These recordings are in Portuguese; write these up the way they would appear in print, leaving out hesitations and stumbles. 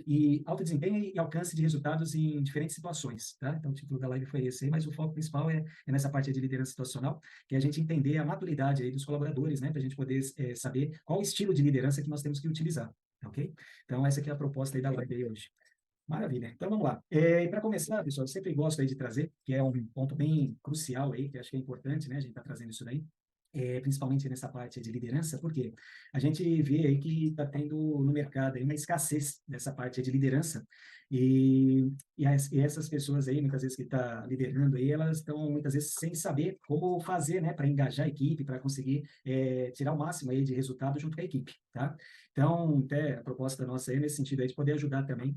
e alto desempenho e alcance de resultados em diferentes situações, tá? Então, o título da live foi esse aí, mas o foco principal é nessa parte de liderança situacional, que é a gente entender a maturidade aí dos colaboradores, né? Para a gente poder saber qual o estilo de liderança que nós temos que utilizar, ok? Então, essa aqui é a proposta aí da live aí hoje. Maravilha. Então, vamos lá. E para começar, pessoal, eu sempre gosto aí de trazer, que é um ponto bem crucial aí, que acho que é importante, né? A gente está trazendo isso daí, principalmente nessa parte de liderança, porque a gente vê aí que está tendo no mercado aí uma escassez dessa parte de liderança, e essas pessoas aí, muitas vezes que está liderando aí, elas estão muitas vezes sem saber como fazer, né, para engajar a equipe, para conseguir tirar o máximo aí de resultado junto com a equipe, tá? Então, até a proposta nossa aí nesse sentido aí de poder ajudar também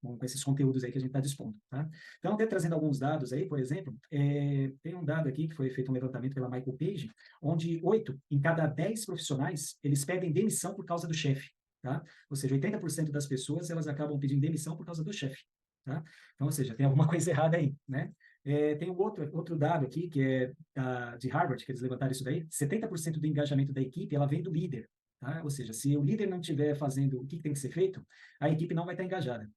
com esses conteúdos aí que a gente está dispondo, tá? Então, até trazendo alguns dados aí, por exemplo, tem um dado aqui que foi feito um levantamento pela Michael Page, onde 8 em cada 10 profissionais, eles pedem demissão por causa do chefe, tá? Ou seja, 80% das pessoas, elas acabam pedindo demissão por causa do chefe, tá? Então, ou seja, tem alguma coisa errada aí, né? Tem um outro dado aqui, que é de Harvard, que eles levantaram isso daí, 70% do engajamento da equipe, ela vem do líder, tá? Ou seja, se o líder não estiver fazendo o que tem que ser feito, a equipe não vai estar engajada.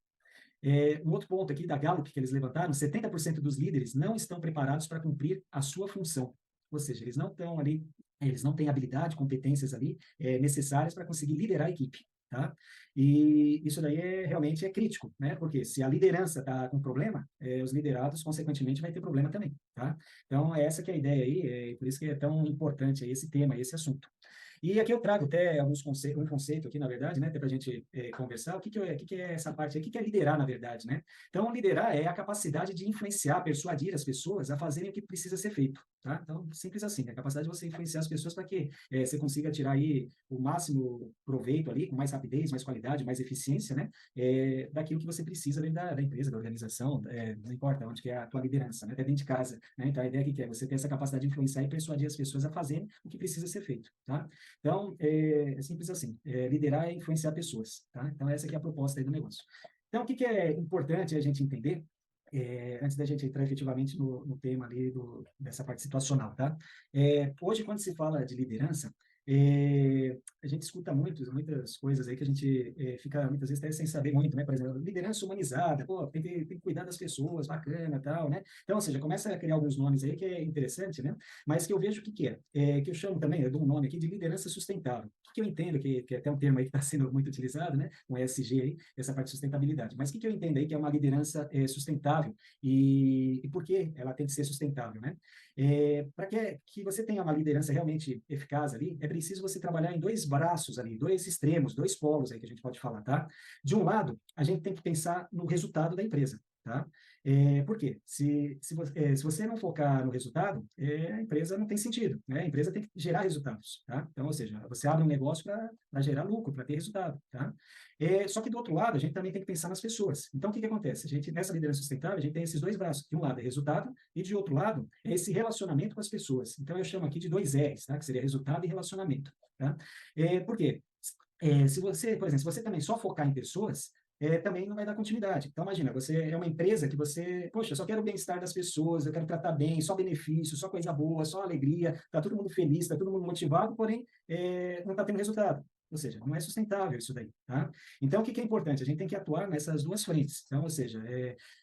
Um outro ponto aqui da Gallup que eles levantaram, 70% dos líderes não estão preparados para cumprir a sua função. Ou seja, eles não estão ali, eles não têm habilidade, competências ali necessárias para conseguir liderar a equipe, tá? E isso daí realmente é crítico, né? Porque se a liderança está com problema, os liderados, consequentemente, vai ter problema também, tá? Então, essa que é a ideia aí, por isso que é tão importante aí esse tema, esse assunto. E aqui eu trago até um conceito aqui, na verdade, né, até para a gente conversar, o que é essa parte aí, o que é liderar, na verdade, né? Então, liderar é a capacidade de influenciar, persuadir as pessoas a fazerem o que precisa ser feito, tá? Então, simples assim, a capacidade de você influenciar as pessoas para que você consiga tirar aí o máximo proveito ali, com mais rapidez, mais qualidade, mais eficiência, né, daquilo que você precisa dentro da empresa, da organização, não importa onde que é a tua liderança, né, até dentro de casa, né? Então, a ideia aqui que é você ter essa capacidade de influenciar e persuadir as pessoas a fazerem o que precisa ser feito, tá? Então, é simples assim, liderar é influenciar pessoas, tá? Então, essa aqui é a proposta aí do negócio. Então, o que é importante a gente entender, antes da gente entrar efetivamente no tema ali dessa parte situacional, tá? Hoje, quando se fala de liderança, a gente escuta muitas coisas aí que a gente fica muitas vezes até sem saber muito, né? Por exemplo, liderança humanizada, pô, tem que cuidar das pessoas, bacana, tal, né? Então, ou seja, começa a criar alguns nomes aí que é interessante, né? Mas que eu vejo o que que eu chamo também, eu dou um nome aqui de liderança sustentável. O que eu entendo, que é até um termo aí que está sendo muito utilizado, né? Com ESG aí, essa parte de sustentabilidade. Mas o que eu entendo aí que é uma liderança sustentável e por que ela tem que ser sustentável, né? Para que você tenha uma liderança realmente eficaz ali, é preciso você trabalhar em dois braços ali, dois extremos, dois polos aí que a gente pode falar, tá? De um lado, a gente tem que pensar no resultado da empresa, tá? Por quê? Se você não focar no resultado, a empresa não tem sentido, né? A empresa tem que gerar resultados, tá? Então, ou seja, você abre um negócio para gerar lucro, para ter resultado, tá? Só que do outro lado, a gente também tem que pensar nas pessoas. Então, o que acontece? A gente, nessa liderança sustentável, a gente tem esses dois braços. De um lado é resultado e de outro lado é esse relacionamento com as pessoas. Então, eu chamo aqui de dois R's, tá? Que seria resultado e relacionamento, tá? Por quê? Se você, por exemplo, se você também só focar em pessoas, também não vai dar continuidade. Então, imagina, você é uma empresa que você, poxa, eu só quero o bem-estar das pessoas, eu quero tratar bem, só benefício, só coisa boa, só alegria, tá todo mundo feliz, tá todo mundo motivado, porém, não está tendo resultado. Ou seja, não é sustentável isso daí, tá? Então, o que é importante? A gente tem que atuar nessas duas frentes. Então, ou seja,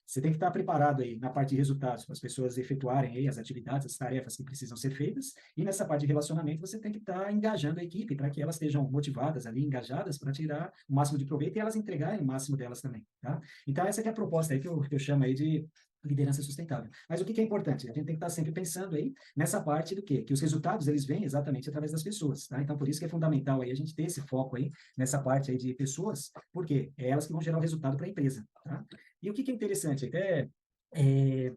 você tem que estar preparado aí na parte de resultados para as pessoas efetuarem aí as atividades, as tarefas que precisam ser feitas, e nessa parte de relacionamento você tem que estar engajando a equipe para que elas estejam motivadas ali, engajadas para tirar o máximo de proveito e elas entregarem o máximo delas também, tá? Então, essa que é a proposta aí que eu chamo aí de liderança sustentável. Mas o que é importante? A gente tem que estar sempre pensando aí nessa parte do quê? Que os resultados, eles vêm exatamente através das pessoas, tá? Então, por isso que é fundamental aí a gente ter esse foco aí nessa parte aí de pessoas, porque é elas que vão gerar o resultado para a empresa, tá? E o que é interessante? Até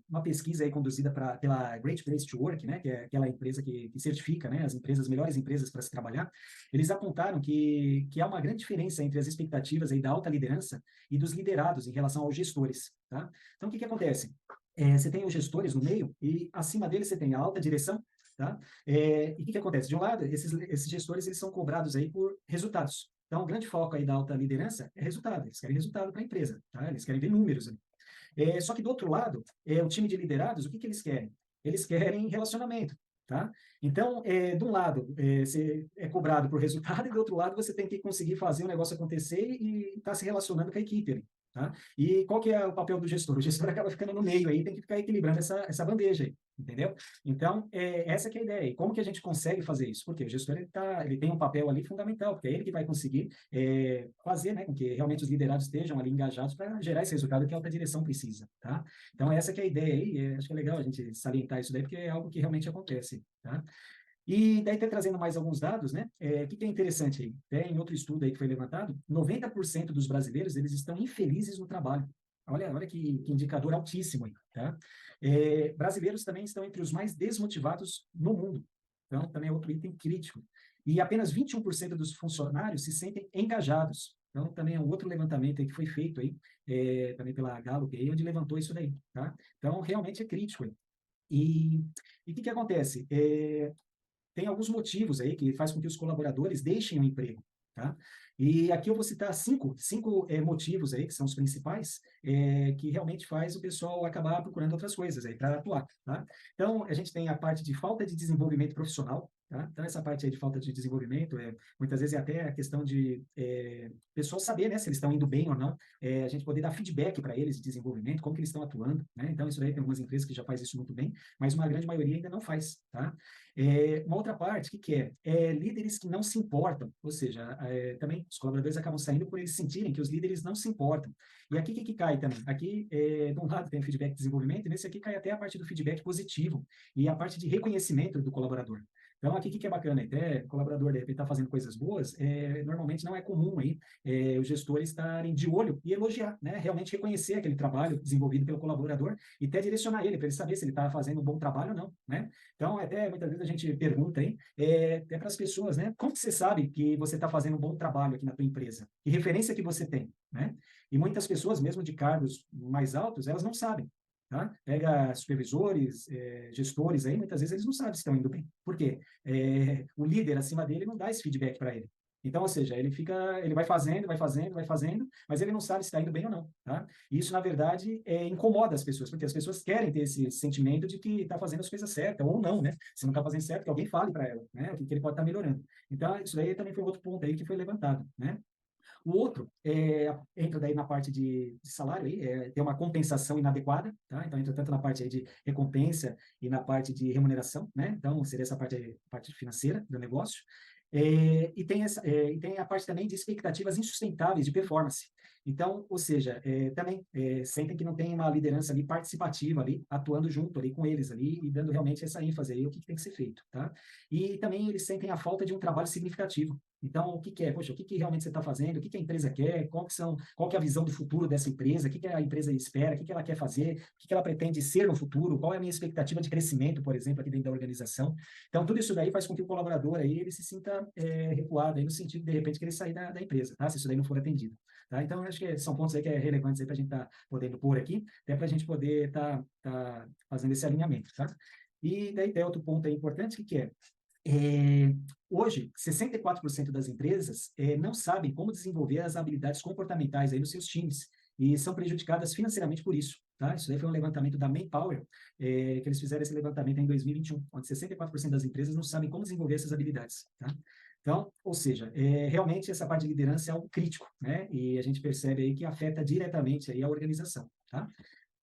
uma pesquisa aí conduzida pela Great Place to Work, né, que é aquela empresa que certifica, né, as melhores empresas para se trabalhar, eles apontaram que há uma grande diferença entre as expectativas aí da alta liderança e dos liderados em relação aos gestores, tá? Então, o que acontece? Você tem os gestores no meio e acima deles você tem a alta direção, tá? E o que acontece? De um lado, esses gestores eles são cobrados aí por resultados. Então, o grande foco aí da alta liderança é resultado. Eles querem resultado para a empresa, tá? Eles querem ver números ali. Só que do outro lado, o time de liderados, o que eles querem? Eles querem relacionamento, tá? Então, de um lado, você é cobrado por resultado, e do outro lado, você tem que conseguir fazer o negócio acontecer e estar se relacionando com a equipe ali, tá? E qual que é o papel do gestor? O gestor acaba ficando no meio aí, tem que ficar equilibrando essa bandeja aí, entendeu? Então, essa que é a ideia. E como que a gente consegue fazer isso? Porque o gestor ele tem um papel ali fundamental, porque é ele que vai conseguir fazer, né, com que realmente os liderados estejam ali engajados para gerar esse resultado que a alta direção precisa, tá? Então, essa que é a ideia aí, acho que é legal a gente salientar isso daí, porque é algo que realmente acontece, tá? E daí, até trazendo mais alguns dados, né? O que é interessante aí? Tem outro estudo aí que foi levantado, 90% dos brasileiros, eles estão infelizes no trabalho. Olha que indicador altíssimo aí, tá? Brasileiros também estão entre os mais desmotivados no mundo. Então, também é outro item crítico. E apenas 21% dos funcionários se sentem engajados. Então, também é um outro levantamento aí que foi feito aí, também pela Gallup, aí, onde levantou isso daí, tá? Então, realmente é crítico aí. E o que acontece? Tem alguns motivos aí que faz com que os colaboradores deixem o emprego, tá? E aqui eu vou citar cinco motivos aí, que são os principais, que realmente faz o pessoal acabar procurando outras coisas aí para atuar, tá? Então, a gente tem a parte de falta de desenvolvimento profissional, tá? Então, essa parte aí de falta de desenvolvimento, muitas vezes é até a questão de o pessoal saber, né, se eles estão indo bem ou não, a gente poder dar feedback para eles de desenvolvimento, como que eles estão atuando, né? Então, isso daí tem algumas empresas que já faz isso muito bem, mas uma grande maioria ainda não faz, tá? Uma outra parte, o que é? Líderes que não se importam, ou seja, também os colaboradores acabam saindo por eles sentirem que os líderes não se importam. E aqui, o que cai também? Aqui, de um lado, tem o feedback de desenvolvimento, e nesse aqui cai até a parte do feedback positivo e a parte de reconhecimento do colaborador. Então, aqui, o que é bacana? Até o colaborador, de repente, está fazendo coisas boas, normalmente não é comum aí os gestores estarem de olho e elogiar, né? Realmente reconhecer aquele trabalho desenvolvido pelo colaborador e até direcionar ele, para ele saber se ele está fazendo um bom trabalho ou não, né? Então, até muitas vezes a gente pergunta aí, até para as pessoas, né? Como que você sabe que você está fazendo um bom trabalho aqui na tua empresa? Que referência que você tem, né? E muitas pessoas, mesmo de cargos mais altos, elas não sabem, tá? Pega supervisores, gestores aí, muitas vezes eles não sabem se estão indo bem. Por quê? O líder acima dele não dá esse feedback para ele. Então, ou seja, ele vai fazendo, mas ele não sabe se está indo bem ou não, tá? E isso, na verdade, incomoda as pessoas, porque as pessoas querem ter esse sentimento de que está fazendo as coisas certas, ou não, né? Se não está fazendo certo, que alguém fale para ela, né? O que ele pode estar melhorando. Então, isso daí também foi outro ponto aí que foi levantado, né? O outro entra daí na parte de salário, aí, tem uma compensação inadequada, tá? Então, entra tanto na parte aí de recompensa e na parte de remuneração, né? Então, seria essa parte financeira do negócio. E tem a parte também de expectativas insustentáveis de performance. Então, ou seja, também sentem que não tem uma liderança ali participativa ali, atuando junto ali com eles ali e dando realmente essa ênfase aí, o que tem que ser feito, tá? E também eles sentem a falta de um trabalho significativo. Então, o que é? Poxa, o que realmente você está fazendo? O que a empresa quer? Qual que é a visão do futuro dessa empresa? O que a empresa espera? O que ela quer fazer? O que ela pretende ser no futuro? Qual é a minha expectativa de crescimento, por exemplo, aqui dentro da organização? Então, tudo isso daí faz com que o colaborador aí, ele se sinta recuado aí no sentido, de repente, que ele sair da empresa, tá? Se isso daí não for atendido. Tá? Então, acho que são pontos aí que é relevantes para a gente estar podendo pôr aqui, até para a gente poder estar fazendo esse alinhamento. Tá? E daí tem outro ponto aí importante, que é hoje, 64% das empresas não sabem como desenvolver as habilidades comportamentais aí nos seus times e são prejudicadas financeiramente por isso. Tá? Isso aí foi um levantamento da Manpower, que eles fizeram esse levantamento em 2021, onde 64% das empresas não sabem como desenvolver essas habilidades. Tá? Então, ou seja, realmente essa parte de liderança é algo crítico, né? E a gente percebe aí que afeta diretamente aí a organização. Tá?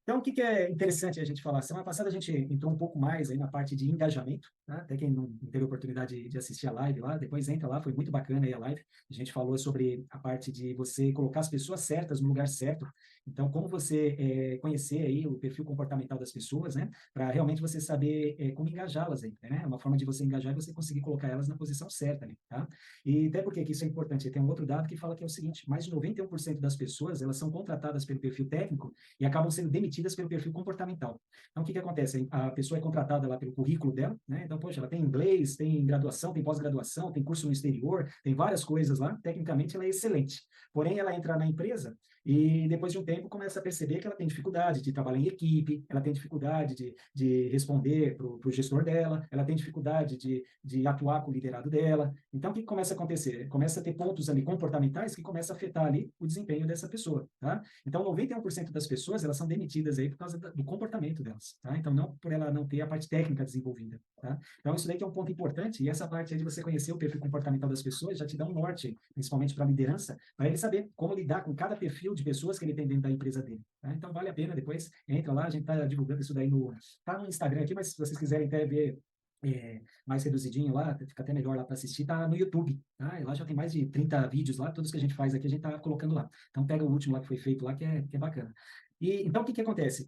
Então, o que é interessante a gente falar? Semana passada a gente entrou um pouco mais aí na parte de engajamento, tá? Até quem não teve a oportunidade de assistir a live lá, depois entra lá, foi muito bacana aí a live. A gente falou sobre a parte de você colocar as pessoas certas no lugar certo. Então, como você conhecer aí o perfil comportamental das pessoas, né? Para realmente você saber como engajá-las aí, né? Uma forma de você engajar é você conseguir colocar elas na posição certa ali, tá? E até porque que isso é importante, tem um outro dado que fala que é o seguinte, mais de 91% das pessoas, elas são contratadas pelo perfil técnico e acabam sendo demitidas pelo perfil comportamental. Então, o que acontece? A pessoa é contratada lá pelo currículo dela, né? Então, poxa, ela tem inglês, tem graduação, tem pós-graduação, tem curso no exterior, tem várias coisas lá, tecnicamente ela é excelente. Porém, ela entra na empresa e depois de um tempo começa a perceber que ela tem dificuldade de trabalhar em equipe, ela tem dificuldade de responder para o gestor dela, ela tem dificuldade de atuar com o liderado dela. Então, o que começa a acontecer? Começa a ter pontos ali comportamentais que começam a afetar ali o desempenho dessa pessoa, tá? Então, 91% das pessoas, elas são demitidas demitidas aí por causa do comportamento delas, tá? Então, não por ela não ter a parte técnica desenvolvida, tá? Então, isso daí que é um ponto importante, e essa parte aí de você conhecer o perfil comportamental das pessoas já te dá um norte, principalmente para a liderança, para ele saber como lidar com cada perfil de pessoas que ele tem dentro da empresa dele, tá? Então, vale a pena depois, entra lá, a gente está divulgando isso daí tá no Instagram aqui, mas se vocês quiserem até ver mais reduzidinho lá, fica até melhor lá para assistir, tá no YouTube, tá? E lá já tem mais de 30 vídeos lá, todos que a gente faz aqui, a gente tá colocando lá. Então pega o último lá que foi feito lá, que é bacana. E então o que que acontece?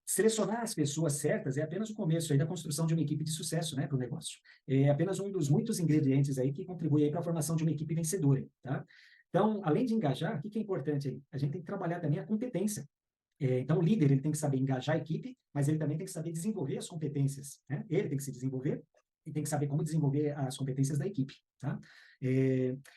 Selecionar as pessoas certas é apenas o começo aí da construção de uma equipe de sucesso, né, para o negócio. É apenas um dos muitos ingredientes aí que contribui aí para a formação de uma equipe vencedora, tá? Então, além de engajar, o que que é importante aí? A gente tem que trabalhar também a competência. Então, o líder ele tem que saber engajar a equipe, mas ele também tem que saber desenvolver as competências, né? Ele tem que se desenvolver e tem que saber como desenvolver as competências da equipe, tá?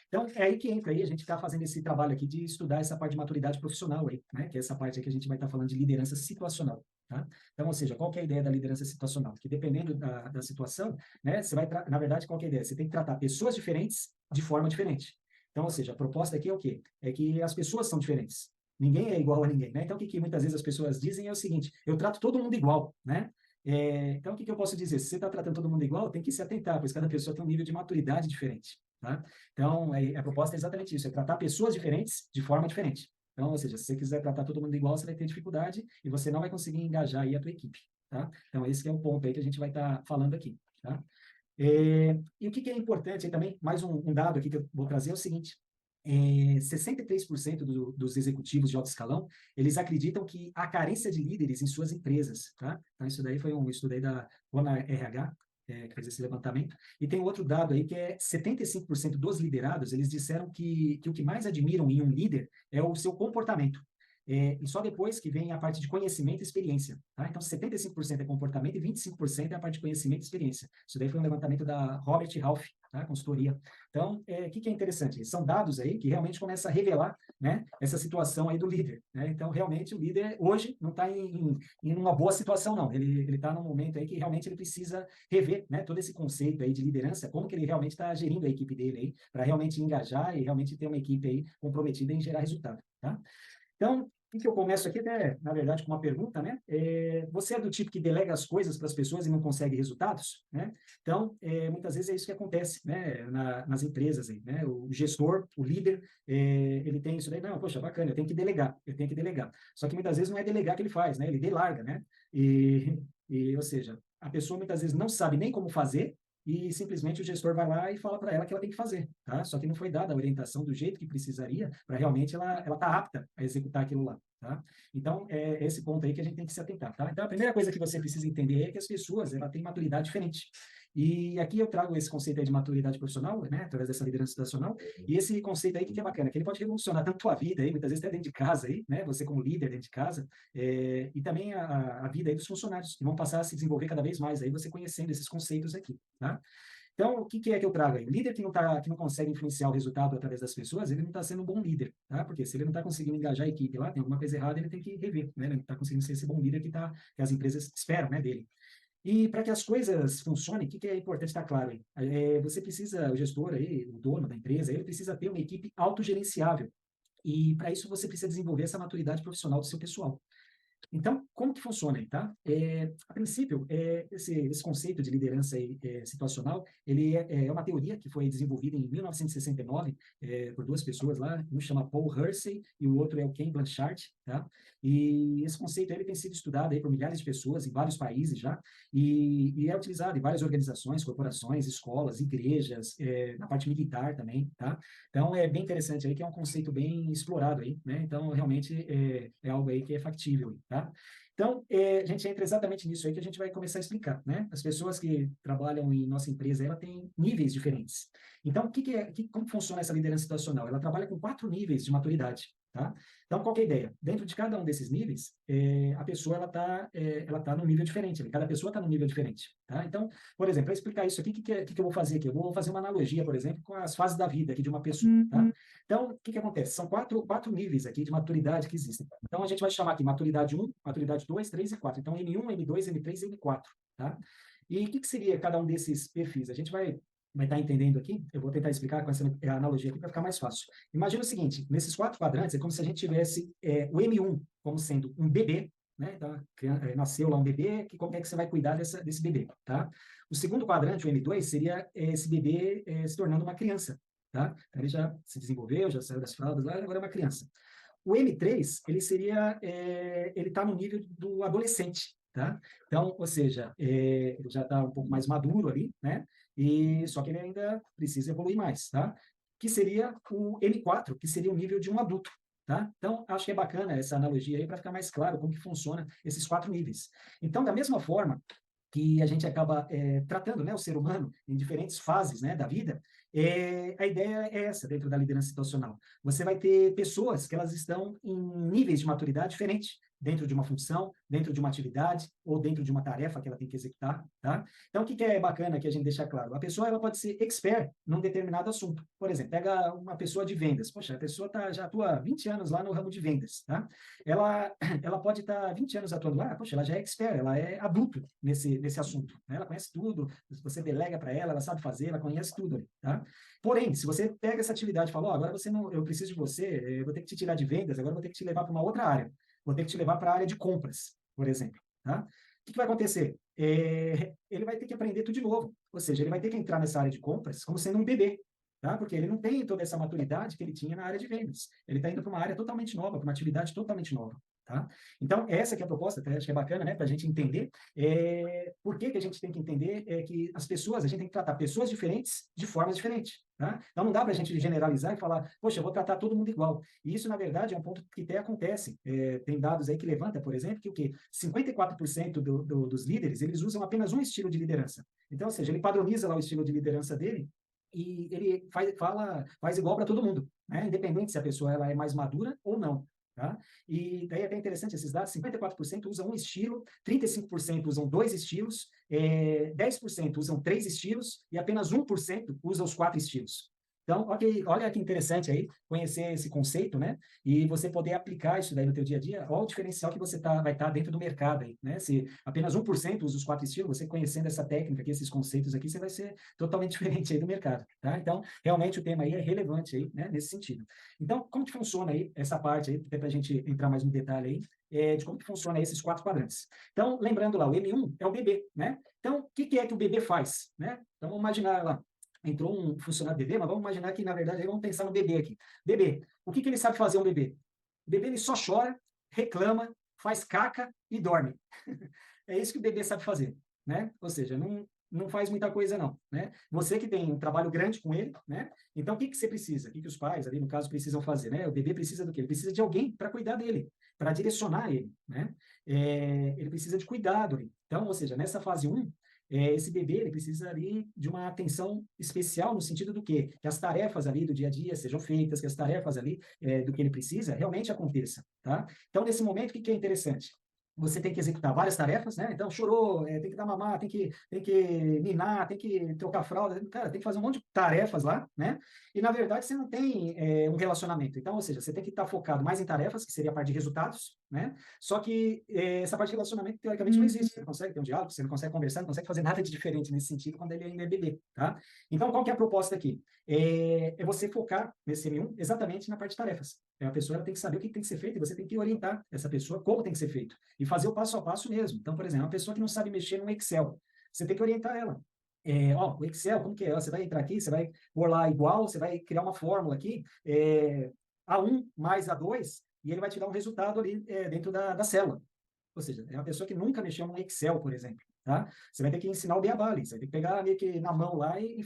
Então, é aí que entra aí, a gente está fazendo esse trabalho aqui de estudar essa parte de maturidade profissional aí, né? Que é essa parte aí que a gente vai estar falando de liderança situacional, tá? Então, ou seja, qual que é a ideia da liderança situacional? Que dependendo da situação, né? Você vai, na verdade, qual que é a ideia? Você tem que tratar pessoas diferentes de forma diferente. Então, ou seja, a proposta aqui é o quê? É que as pessoas são diferentes. Ninguém é igual a ninguém, né? Então, o que muitas vezes as pessoas dizem é o seguinte: eu trato todo mundo igual, né? Então, o que eu posso dizer? Se você está tratando todo mundo igual, tem que se atentar, pois cada pessoa tem um nível de maturidade diferente, tá? Então, a proposta é exatamente isso: é tratar pessoas diferentes de forma diferente. Então, ou seja, se você quiser tratar todo mundo igual, você vai ter dificuldade e você não vai conseguir engajar aí a tua equipe, tá? Então, esse que é o ponto aí que a gente vai estar falando aqui, tá? E o que é importante aí também, mais um dado aqui que eu vou trazer é o seguinte: 63% dos executivos de alto escalão, eles acreditam que há carência de líderes em suas empresas, tá? Então, isso daí foi um estudo aí da ONA RH, que fez esse levantamento. E tem outro dado aí que é 75% dos liderados, eles disseram que o que mais admiram em um líder é o seu comportamento. E só depois que vem a parte de conhecimento e experiência, tá? Então, 75% é comportamento e 25% é a parte de conhecimento e experiência. Isso daí foi um levantamento da Robert Half, tá? Consultoria. Então, o que é interessante? São dados aí que realmente começam a revelar, né, essa situação aí do líder, né? Então, realmente, o líder hoje não está em uma boa situação, não. Ele está num momento aí que realmente ele precisa rever, né, todo esse conceito aí de liderança, como que ele realmente está gerindo a equipe dele aí, para realmente engajar e realmente ter uma equipe aí comprometida em gerar resultado, tá? Então, o que eu começo aqui, até, na verdade, com uma pergunta, né? Você é do tipo que delega as coisas para as pessoas e não consegue resultados, né? Então, muitas vezes é isso que acontece, né? Nas empresas aí, né? O gestor, o líder, ele tem isso daí, não, poxa, bacana, eu tenho que delegar. Só que muitas vezes não é delegar que ele faz, né? Ele delarga, né? Ou seja, a pessoa muitas vezes não sabe nem como fazer, e simplesmente o gestor vai lá e fala para ela que ela tem que fazer, tá? Só que não foi dada a orientação do jeito que precisaria para realmente ela tá apta a executar aquilo lá, tá? Então, é esse ponto aí que a gente tem que se atentar, tá? Então, a primeira coisa que você precisa entender é que as pessoas, ela têm maturidade diferente. E aqui eu trago esse conceito aí de maturidade profissional, né, através dessa liderança situacional, e esse conceito aí que é bacana, que ele pode revolucionar tanto a vida aí, muitas vezes até dentro de casa aí, né, você como líder dentro de casa, e também a vida aí dos funcionários, que vão passar a se desenvolver cada vez mais aí, você conhecendo esses conceitos aqui, tá? Então, o que é que eu trago aí? O líder que não consegue influenciar o resultado através das pessoas, ele não está sendo um bom líder, tá? Porque se ele não está conseguindo engajar a equipe lá, tem alguma coisa errada, ele tem que rever, né? Ele não está conseguindo ser esse bom líder que as empresas esperam, né, dele. E para que as coisas funcionem, o que é importante estar claro aí? Você precisa, o gestor aí, o dono da empresa, ele precisa ter uma equipe autogerenciável. E para isso você precisa desenvolver essa maturidade profissional do seu pessoal. Então, como que funciona aí, tá? A princípio, esse conceito de liderança situacional, ele é uma teoria que foi desenvolvida em 1969 por duas pessoas lá, um chama Paul Hersey e o outro é o Ken Blanchard, tá? E esse conceito ele tem sido estudado aí por milhares de pessoas em vários países já, e é utilizado em várias organizações, corporações, escolas, igrejas, na parte militar também, tá? Então, é bem interessante aí, que é um conceito bem explorado aí, né? Então, realmente, é algo aí que é factível, tá? Então, a gente entra exatamente nisso aí que a gente vai começar a explicar, né? As pessoas que trabalham em nossa empresa, ela tem níveis diferentes. Então, como funciona essa liderança situacional? Ela trabalha com 4 níveis de maturidade, tá? Então, qual que é a ideia? Dentro de cada um desses níveis, a pessoa, ela tá num nível diferente, cada pessoa está num nível diferente, tá? Então, por exemplo, para explicar isso aqui, o que eu vou fazer aqui? Eu vou fazer uma analogia, por exemplo, com as fases da vida aqui de uma pessoa, tá? Então, o que acontece? São quatro níveis aqui de maturidade que existem. Então, a gente vai chamar aqui maturidade 1, maturidade 2, 3 e 4. Então, M1, M2, M3 e M4, tá? E o que seria cada um desses perfis? A gente vai estar entendendo aqui, eu vou tentar explicar com essa analogia aqui para ficar mais fácil. Imagina o seguinte, nesses 4 quadrantes, é como se a gente tivesse o M1, como sendo um bebê, né? Então, nasceu lá um bebê, como é que você vai cuidar desse bebê, tá? O segundo quadrante, o M2, seria esse bebê se tornando uma criança, tá? Então, ele já se desenvolveu, já saiu das fraldas, lá, agora é uma criança. O M3, ele seria, ele está no nível do adolescente, tá? Então, ou seja, ele já está um pouco mais maduro ali, né? E só que ele ainda precisa evoluir mais, tá? Que seria o M4, que seria o nível de um adulto, tá? Então, acho que é bacana essa analogia aí para ficar mais claro como que funciona esses 4 níveis. Então, da mesma forma que a gente acaba tratando, né, o ser humano em diferentes fases, né, da vida, a ideia é essa dentro da liderança situacional. Você vai ter pessoas que elas estão em níveis de maturidade diferentes, dentro de uma função, dentro de uma atividade ou dentro de uma tarefa que ela tem que executar, tá? Então, o que é bacana que a gente deixa claro? A pessoa ela pode ser expert num determinado assunto. Por exemplo, pega uma pessoa de vendas. Poxa, a pessoa já atua 20 anos lá no ramo de vendas, tá? Ela pode estar 20 anos atuando lá, poxa, ela já é expert, ela é adulto nesse assunto, né? Ela conhece tudo, se você delega para ela sabe fazer, ela conhece tudo ali, tá? Porém, se você pega essa atividade e fala, oh, agora você não, eu preciso de você, eu vou ter que te tirar de vendas, agora eu vou ter que te levar para uma outra área, vou ter que te levar para a área de compras, por exemplo, tá? O que vai acontecer? Ele vai ter que aprender tudo de novo, ou seja, ele vai ter que entrar nessa área de compras como sendo um bebê, tá? Porque ele não tem toda essa maturidade que ele tinha na área de vendas. Ele está indo para uma área totalmente nova, para uma atividade totalmente nova. Tá? Então, essa que é a proposta, até acho que é bacana, né, para a gente entender por que a gente tem que entender que as pessoas, a gente tem que tratar pessoas diferentes de formas diferentes. Tá? Então, não dá para a gente generalizar e falar, poxa, eu vou tratar todo mundo igual. E isso, na verdade, é um ponto que até acontece. Tem dados aí que levanta, por exemplo, que o quê? 54% dos líderes, eles usam apenas um estilo de liderança. Então, ou seja, ele padroniza lá o estilo de liderança dele e ele faz igual para todo mundo, né? Independente se a pessoa ela é mais madura ou não. Tá? E daí é até interessante esses dados, 54% usam um estilo, 35% usam 2 estilos, 10% usam 3 estilos e apenas 1% usa os 4 estilos. Então, olha que interessante aí conhecer esse conceito, né? E você poder aplicar isso daí no teu dia a dia, olha o diferencial que você vai estar dentro do mercado aí, né? Se apenas 1% usa os 4 estilos, você conhecendo essa técnica aqui, esses conceitos aqui, você vai ser totalmente diferente aí do mercado, tá? Então, realmente o tema aí é relevante aí, né? Nesse sentido. Então, como que funciona aí essa parte aí, até para a gente entrar mais no detalhe aí, de como que funciona esses 4 quadrantes. Então, lembrando lá, o M1 é o bebê, né? Então, o que é que o bebê faz, né? Então, vamos imaginar lá, entrou um funcionário bebê, mas vamos imaginar que, na verdade, vamos pensar no bebê aqui. Bebê, o que ele sabe fazer um bebê? O bebê, ele só chora, reclama, faz caca e dorme. É isso que o bebê sabe fazer, né? Ou seja, não faz muita coisa não, né? Você que tem um trabalho grande com ele, né? Então, o que você precisa? O que os pais, ali no caso, precisam fazer, né? O bebê precisa do quê? Ele precisa de alguém para cuidar dele, para direcionar ele, né? Ele precisa de cuidado ali. Então, ou seja, nessa fase 1, esse bebê ele precisa ali de uma atenção especial no sentido do quê? Que as tarefas ali do dia a dia sejam feitas, que as tarefas ali do que ele precisa realmente aconteçam, tá? Então, nesse momento, o que é interessante? Você tem que executar várias tarefas, né? Então, chorou, tem que dar mamar, tem que ninar, tem que trocar fralda, cara, tem que fazer um monte de tarefas lá, né? E, na verdade, você não tem um relacionamento. Então, ou seja, você tem que estar focado mais em tarefas, que seria a parte de resultados, né? Só que essa parte de relacionamento, teoricamente, não existe. Você não consegue ter um diálogo, você não consegue conversar, não consegue fazer nada de diferente nesse sentido quando ele ainda é bebê, tá? Então, qual que é a proposta aqui? É você focar nesse M1 exatamente na parte de tarefas. A pessoa ela tem que saber o que tem que ser feito e você tem que orientar essa pessoa como tem que ser feito e fazer o passo a passo mesmo. Então, por exemplo, uma pessoa que não sabe mexer no Excel, você tem que orientar ela. O Excel, como que é? Você vai entrar aqui, você vai pôr lá igual, você vai criar uma fórmula aqui, A1 mais A2, e ele vai te dar um resultado ali dentro da célula. Ou seja, é uma pessoa que nunca mexeu no Excel, por exemplo. Tá? Você vai ter que ensinar o beabá ali, você vai ter que pegar meio que na mão lá e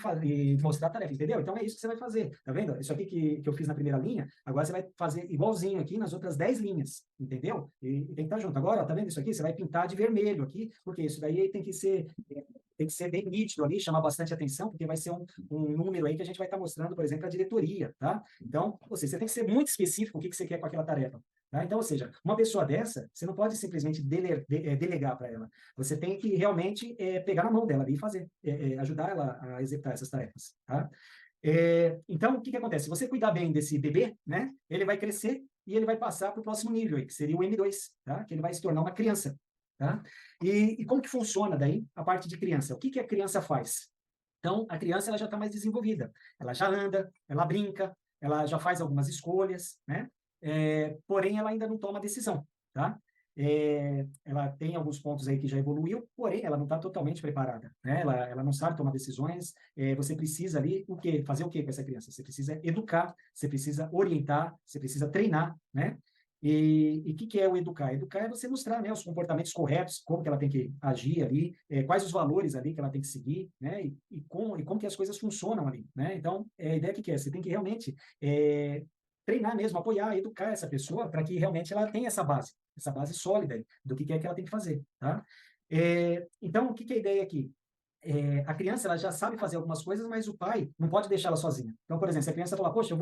mostrar a tarefa, entendeu? Então é isso que você vai fazer, tá vendo? Isso aqui que eu fiz na primeira linha, agora você vai fazer igualzinho aqui nas outras 10 linhas, entendeu? E tem que estar junto. Agora, tá vendo isso aqui? Você vai pintar de vermelho aqui, porque isso daí tem que ser bem nítido ali, chamar bastante atenção, porque vai ser um número aí que a gente vai estar mostrando, por exemplo, a diretoria, tá? Então, você tem que ser muito específico o que você quer com aquela tarefa. Tá? Então, ou seja, uma pessoa dessa, você não pode simplesmente delegar para ela. Você tem que realmente pegar na mão dela e fazer, ajudar ela a executar essas tarefas. Tá? Então, o que acontece? Se você cuidar bem desse bebê, né, ele vai crescer e ele vai passar para o próximo nível, aí, que seria o M2, tá? Que ele vai se tornar uma criança. Tá? E como que funciona daí a parte de criança? O que a criança faz? Então, a criança ela já está mais desenvolvida. Ela já anda, ela brinca, ela já faz algumas escolhas, né? Porém, ela ainda não toma decisão. tá? Ela tem alguns pontos aí que já evoluiu, porém, ela não está totalmente preparada, né? Ela não sabe tomar decisões. Você precisa ali, o quê? Fazer o quê com essa criança? Você precisa educar, você precisa orientar, você precisa treinar, né? E o que é o educar? Educar é você mostrar, né, os comportamentos corretos, como que ela tem que agir ali, quais os valores ali que ela tem que seguir, né? E como que as coisas funcionam ali, né? Então, a ideia que é? Você tem que realmente treinar mesmo, apoiar, educar essa pessoa para que realmente ela tenha essa base sólida aí, do que é que ela tem que fazer, tá? Então, o que é a ideia aqui? A criança ela já sabe fazer algumas coisas, mas o pai não pode deixar ela sozinha. Então, por exemplo, se a criança falar, poxa,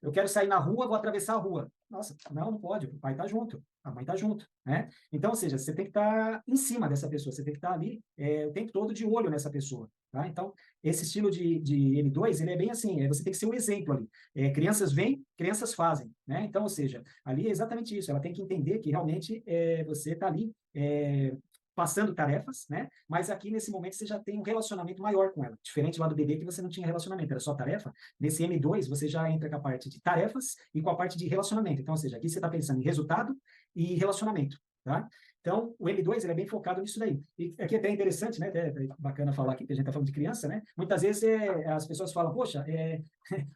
eu quero sair na rua, vou atravessar a rua. Nossa, não pode, o pai está junto, a mãe está junto, né? Então, ou seja, você tem que estar em cima dessa pessoa, você tem que estar ali o tempo todo de olho nessa pessoa, tá? Então, esse estilo de M2, ele é bem assim, você tem que ser um exemplo ali. Crianças vêm, crianças fazem, né? Então, ou seja, ali é exatamente isso, ela tem que entender que realmente você está ali passando tarefas, né? Mas aqui nesse momento você já tem um relacionamento maior com ela. Diferente lá do bebê que você não tinha relacionamento, era só tarefa. Nesse M2 você já entra com a parte de tarefas e com a parte de relacionamento. Então, ou seja, aqui você está pensando em resultado e relacionamento, tá? Então, o M2 ele é bem focado nisso daí. E aqui é até interessante, né? Até bacana falar aqui, que a gente está falando de criança, né? Muitas vezes as pessoas falam, poxa,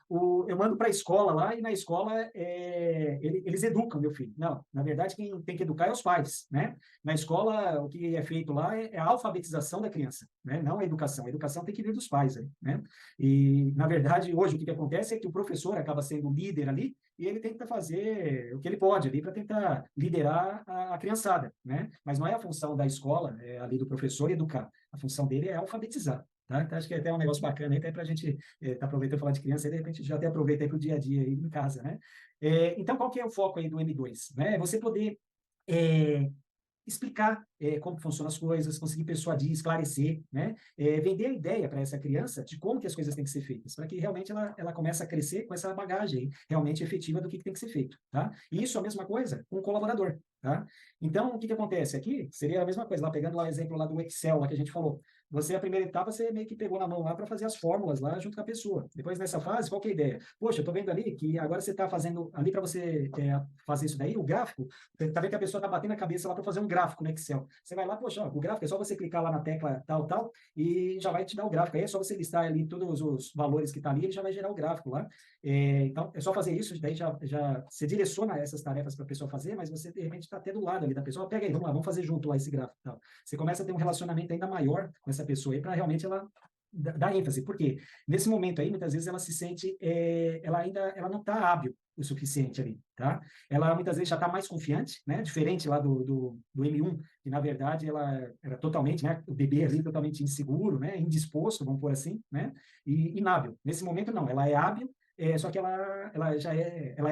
eu mando para a escola lá e na escola eles educam meu filho. Não, na verdade quem tem que educar é os pais, né? Na escola o que é feito lá é a alfabetização da criança, né? Não a educação. A educação tem que vir dos pais, né? E na verdade hoje o que acontece é que o professor acaba sendo o líder ali e ele tenta fazer o que ele pode ali para tentar liderar a criançada, né? Mas não é a função da escola, ali do professor educar. A função dele é alfabetizar. Tá? Então, acho que é até um negócio bacana aí, até para a gente tá aproveitando falar de criança, e de repente já até aproveita aí para o dia a dia aí em casa, né? Então, qual que é o foco aí do M2? Né? Você poder explicar como funcionam as coisas, conseguir persuadir, esclarecer, né? Vender a ideia para essa criança de como que as coisas têm que ser feitas, para que realmente ela comece a crescer com essa bagagem realmente efetiva do que tem que ser feito, tá? E isso é a mesma coisa com o colaborador, tá? Então, o que acontece aqui? Seria a mesma coisa, lá pegando lá o exemplo lá do Excel, lá que a gente falou. Você, a primeira etapa, você meio que pegou na mão lá para fazer as fórmulas lá junto com a pessoa. Depois, nessa fase, qual que é a ideia? Poxa, eu estou vendo ali que agora você está fazendo, ali para você fazer isso daí, o gráfico, tá vendo que a pessoa está batendo a cabeça lá para fazer um gráfico no Excel. Você vai lá, poxa, ó, o gráfico é só você clicar lá na tecla tal, tal, e já vai te dar o gráfico. Aí é só você listar ali todos os valores que está ali, ele já vai gerar o gráfico lá. Então, é só fazer isso, daí já você direciona essas tarefas para a pessoa fazer, mas você, de repente, está até do lado ali da pessoa. Pega aí, vamos lá, vamos fazer junto lá esse gráfico e tal. Você começa a ter um relacionamento ainda maior com essa pessoa aí, para realmente ela dar ênfase. Por quê? Nesse momento aí, muitas vezes ela se sente, ela não está hábil o suficiente ali, tá? Ela muitas vezes já está mais confiante, né? Diferente lá do M1, que na verdade ela era totalmente, né? O bebê ali totalmente inseguro, né? Indisposto, vamos pôr assim, né? E inábil. Nesse momento não, ela é hábil, só que ela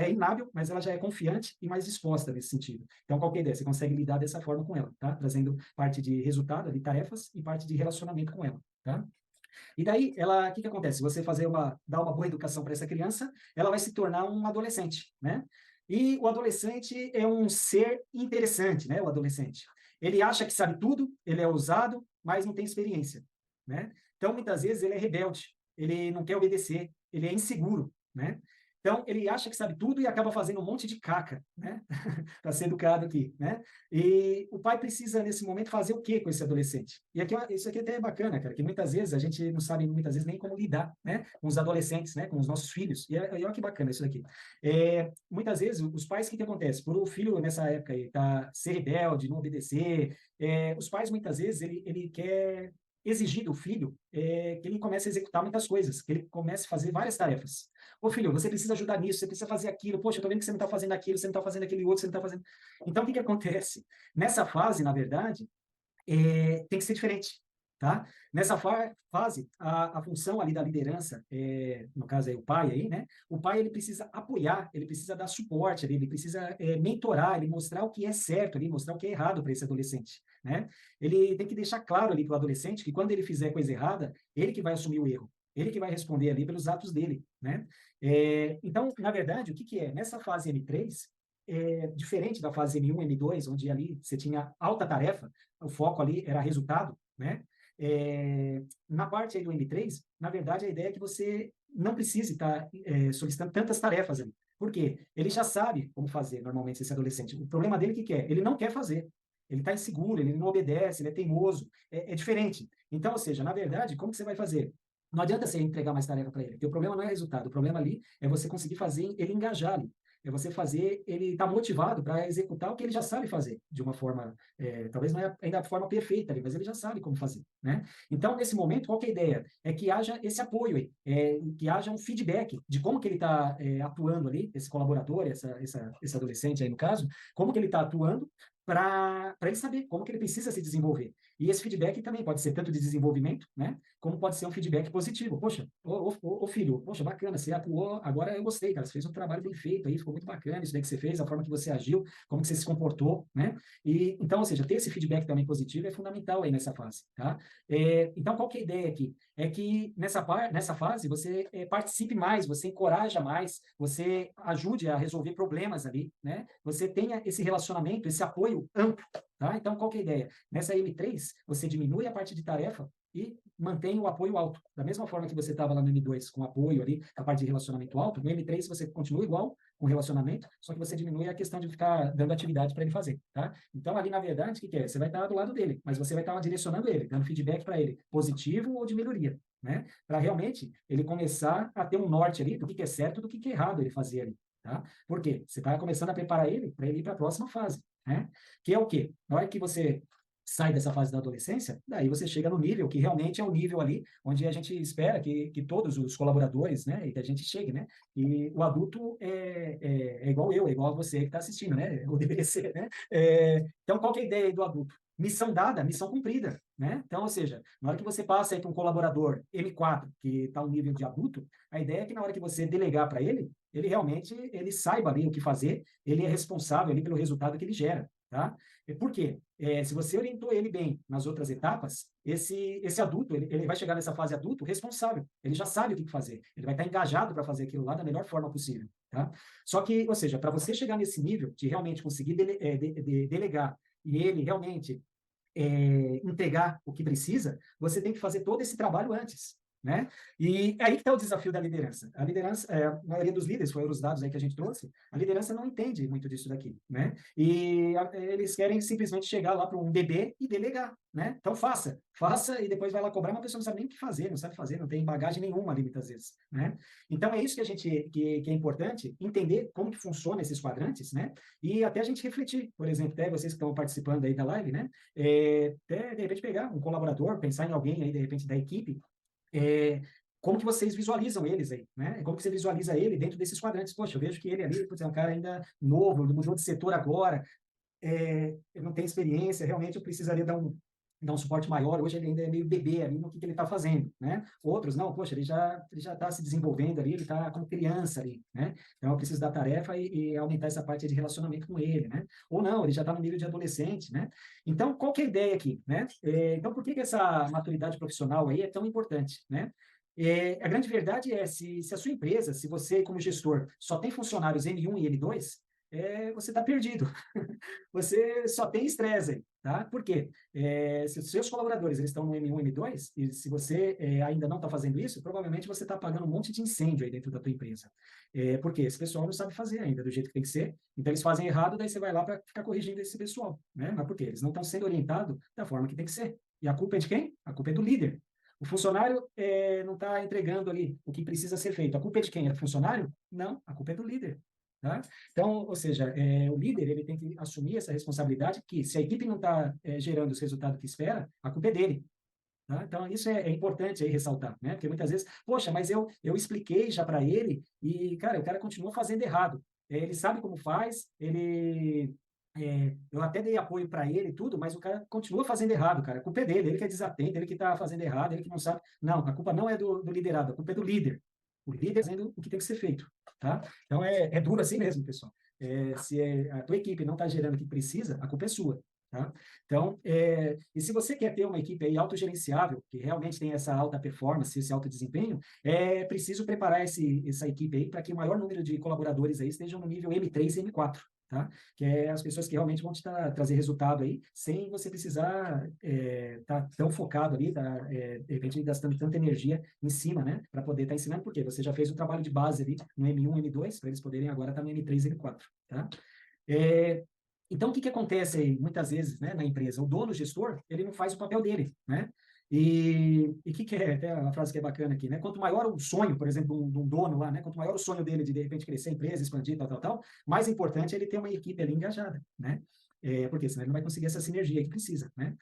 é inábil, mas ela já é confiante e mais disposta nesse sentido. Então, qual que é a ideia? Você consegue lidar dessa forma com ela, tá? Trazendo parte de resultado, de tarefas e parte de relacionamento com ela, tá? E daí, o que acontece? Se você dar uma boa educação para essa criança, ela vai se tornar um adolescente, né? E o adolescente é um ser interessante, né? O adolescente. Ele acha que sabe tudo, ele é ousado, mas não tem experiência, né? Então, muitas vezes, ele é rebelde, ele não quer obedecer, ele é inseguro, né? Então, ele acha que sabe tudo e acaba fazendo um monte de caca, né? Para ser educado aqui, né? E o pai precisa, nesse momento, fazer o quê com esse adolescente? E aqui, isso aqui até é bacana, cara, que muitas vezes a gente não sabe, muitas vezes, nem como lidar, né? Com os adolescentes, né? Com os nossos filhos. E olha que bacana isso daqui. Muitas vezes, os pais, o que acontece? Por o filho, nessa época, aí, ser rebelde, não obedecer, os pais, muitas vezes, ele quer exigir do filho que ele comece a executar muitas coisas, que ele comece a fazer várias tarefas. Ô filho, você precisa ajudar nisso, você precisa fazer aquilo, poxa, eu tô vendo que você não está fazendo aquilo, você não está fazendo aquele outro, você não está fazendo... Então, o que acontece? Nessa fase, na verdade, tem que ser diferente, tá? Nessa fase, a função ali da liderança, no caso aí o pai aí, né? O pai, ele precisa apoiar, ele precisa dar suporte ali, ele precisa mentorar, ele mostrar o que é certo ali, mostrar o que é errado para esse adolescente, né? Ele tem que deixar claro ali para o adolescente que quando ele fizer coisa errada, ele que vai assumir o erro, ele que vai responder ali pelos atos dele, né? Então, na verdade, o que é? Nessa fase M3, diferente da fase M1, M2, onde ali você tinha alta tarefa, o foco ali era resultado, né? Na parte aí do M3, na verdade, a ideia é que você não precise estar solicitando tantas tarefas ali. Por quê? Ele já sabe como fazer, normalmente, esse adolescente. O problema dele, o que que é? Ele não quer fazer. Ele está inseguro, ele não obedece, ele é teimoso. É diferente. Então, ou seja, na verdade, como que você vai fazer? Não adianta você entregar mais tarefa para ele, porque o problema não é resultado. O problema ali é você conseguir fazer ele engajar ali. É você fazer ele estar motivado para executar o que ele já sabe fazer, de uma forma, talvez não é ainda a forma perfeita ali, mas ele já sabe como fazer, né? Então, nesse momento, qual que é a ideia? É que haja esse apoio aí, que haja um feedback de como que ele está atuando ali, esse colaborador, esse adolescente aí no caso, como que ele está atuando, para ele saber como que ele precisa se desenvolver. E esse feedback também pode ser tanto de desenvolvimento, né, como pode ser um feedback positivo. Poxa, ô filho, poxa, bacana, você atuou, agora eu gostei, cara, você fez um trabalho bem feito aí, ficou muito bacana isso daí que você fez, a forma que você agiu, como que você se comportou, né? E, então, ou seja, ter esse feedback também positivo é fundamental aí nessa fase, tá? Então, qual que é a ideia aqui? É que nessa fase você participe mais, você encoraja mais, você ajude a resolver problemas ali, né? Você tenha esse relacionamento, esse apoio amplo, tá? Então, qual que é a ideia? Nessa M3, você diminui a parte de tarefa e mantém o apoio alto. Da mesma forma que você estava lá no M2 com apoio ali, a parte de relacionamento alto, no M3 você continua igual com relacionamento, só que você diminui a questão de ficar dando atividade para ele fazer, tá? Então, ali, na verdade, o que que é? Você vai estar do lado dele, mas você vai estar direcionando ele, dando feedback para ele, positivo ou de melhoria, né? Para realmente ele começar a ter um norte ali do que é certo e do que é errado ele fazer ali, tá? Por quê? Você está começando a preparar ele para ele ir para a próxima fase, né? Que é o quê? Na hora que você sai dessa fase da adolescência, daí você chega no nível que realmente é o nível ali onde a gente espera que todos os colaboradores, né, e que a gente chegue, né, e o adulto é igual eu, é igual a você que está assistindo, né, ou deveria ser, né, então qual que é a ideia aí do adulto? Missão dada, missão cumprida, né? Então, ou seja, na hora que você passa aí para um colaborador M4, que está no nível de adulto, a ideia é que na hora que você delegar para ele realmente ele saiba ali o que fazer, ele é responsável ali pelo resultado que ele gera, tá? Por quê? Se você orientou ele bem nas outras etapas, esse adulto, ele vai chegar nessa fase adulto responsável, ele já sabe o que fazer, ele vai estar engajado para fazer aquilo lá da melhor forma possível, tá? Só que, ou seja, para você chegar nesse nível de realmente conseguir delegar e ele realmente entregar o que precisa, você tem que fazer todo esse trabalho antes, né? E aí que está o desafio da liderança. A liderança, a maioria dos líderes, foram os dados aí que a gente trouxe, a liderança não entende muito disso daqui, né? E eles querem simplesmente chegar lá para um bebê e delegar, né? Então faça e depois vai lá cobrar, uma pessoa não sabe nem o que fazer, não sabe fazer, não tem bagagem nenhuma ali muitas vezes, né? Então é isso que a gente que é importante entender como que funciona esses quadrantes, né? E até a gente refletir, por exemplo, até vocês que estão participando aí da live, né? Até de repente pegar um colaborador, pensar em alguém aí de repente da equipe, como que vocês visualizam eles aí, né? Como que você visualiza ele dentro desses quadrantes? Poxa, eu vejo que ele ali, putz, é um cara ainda novo, ele mudou de setor agora, ele não tem experiência, realmente eu precisaria dar um suporte maior. Hoje ele ainda é meio bebê ali no que ele está fazendo, né? Outros, não, poxa, ele já está se desenvolvendo ali, ele está como criança ali, né? Então eu preciso dar tarefa e aumentar essa parte de relacionamento com ele, né? Ou não, ele já está no nível de adolescente, né? Então, qual que é a ideia aqui, né? Então, por que essa maturidade profissional aí é tão importante, né? A grande verdade é, se a sua empresa, se você como gestor só tem funcionários N1 e N2, você está perdido. Você só tem estresse aí, tá? Por quê? Se os seus colaboradores eles estão no M1, M2, e se você ainda não está fazendo isso, provavelmente você está apagando um monte de incêndio aí dentro da tua empresa. Porque esse pessoal não sabe fazer ainda do jeito que tem que ser, então eles fazem errado, daí você vai lá para ficar corrigindo esse pessoal, né? Mas por quê? Eles não estão sendo orientados da forma que tem que ser. E a culpa é de quem? A culpa é do líder. O funcionário não está entregando ali o que precisa ser feito. A culpa é de quem? É do funcionário? Não, a culpa é do líder. Tá? Então, ou seja, o líder ele tem que assumir essa responsabilidade, que se a equipe não está gerando os resultados que espera, a culpa é dele. Tá? Então, isso é importante aí ressaltar, né? Porque muitas vezes, poxa, mas eu expliquei já para ele e, cara, o cara continua fazendo errado. Ele sabe como faz, eu até dei apoio para ele e tudo, mas o cara continua fazendo errado, cara. A culpa é dele, ele que é desatento, ele que está fazendo errado, ele que não sabe. Não, a culpa não é do liderado, a culpa é do líder. O líder fazendo o que tem que ser feito, tá? Então, é duro assim mesmo, pessoal. Se a tua equipe não está gerando o que precisa, a culpa é sua, tá? Então, e se você quer ter uma equipe aí autogerenciável, que realmente tem essa alta performance, esse alto desempenho, é preciso preparar essa equipe aí para que o maior número de colaboradores aí estejam no nível M3 e M4, tá? Que é as pessoas que realmente vão trazer resultado aí, sem você precisar estar tão focado ali, de repente gastando tanta energia em cima, né? Para poder estar ensinando, porque você já fez o trabalho de base ali no M1, M2, para eles poderem agora estar no M3, M4, tá? É, então, o que acontece aí, muitas vezes, né, na empresa? O dono, o gestor, ele não faz o papel dele, né? E o que é, até uma frase que é bacana aqui, né? Quanto maior o sonho, por exemplo, de um dono lá, né? Quanto maior o sonho dele de repente, crescer a empresa, expandir, tal, mais importante é ele ter uma equipe ali engajada, né? Porque senão ele não vai conseguir essa sinergia que precisa, né?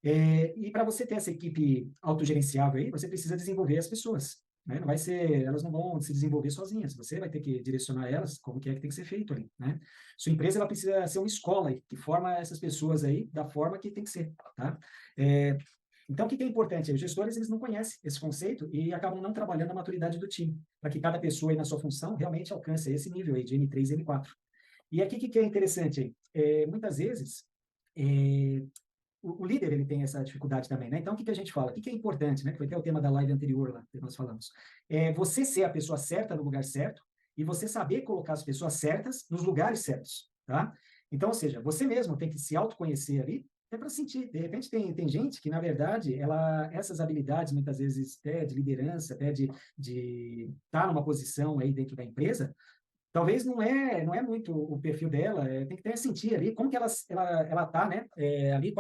E para você ter essa equipe autogerenciável aí, você precisa desenvolver as pessoas, né? Não vai ser, elas não vão se desenvolver sozinhas, você vai ter que direcionar elas como que é que tem que ser feito ali, né? Sua empresa, ela precisa ser uma escola aí, que forma essas pessoas aí da forma que tem que ser, tá? É, então, o que é importante? Os gestores, eles não conhecem esse conceito e acabam não trabalhando a maturidade do time, para que cada pessoa aí na sua função realmente alcance esse nível aí de M3 e M4. E aqui, o que é interessante aí? Muitas vezes, é, o líder, ele tem essa dificuldade também, né? Então, o que a gente fala? O que é importante, né? Que foi até o tema da live anterior lá, que nós falamos. É você ser a pessoa certa no lugar certo e você saber colocar as pessoas certas nos lugares certos, tá? Então, ou seja, você mesmo tem que se autoconhecer ali, até para sentir. De repente, tem gente que, na verdade, essas habilidades, muitas vezes, até de liderança, até de estar numa posição aí dentro da empresa, talvez não é muito o perfil dela, tem que ter sentir ali como que ela tá, né, ali,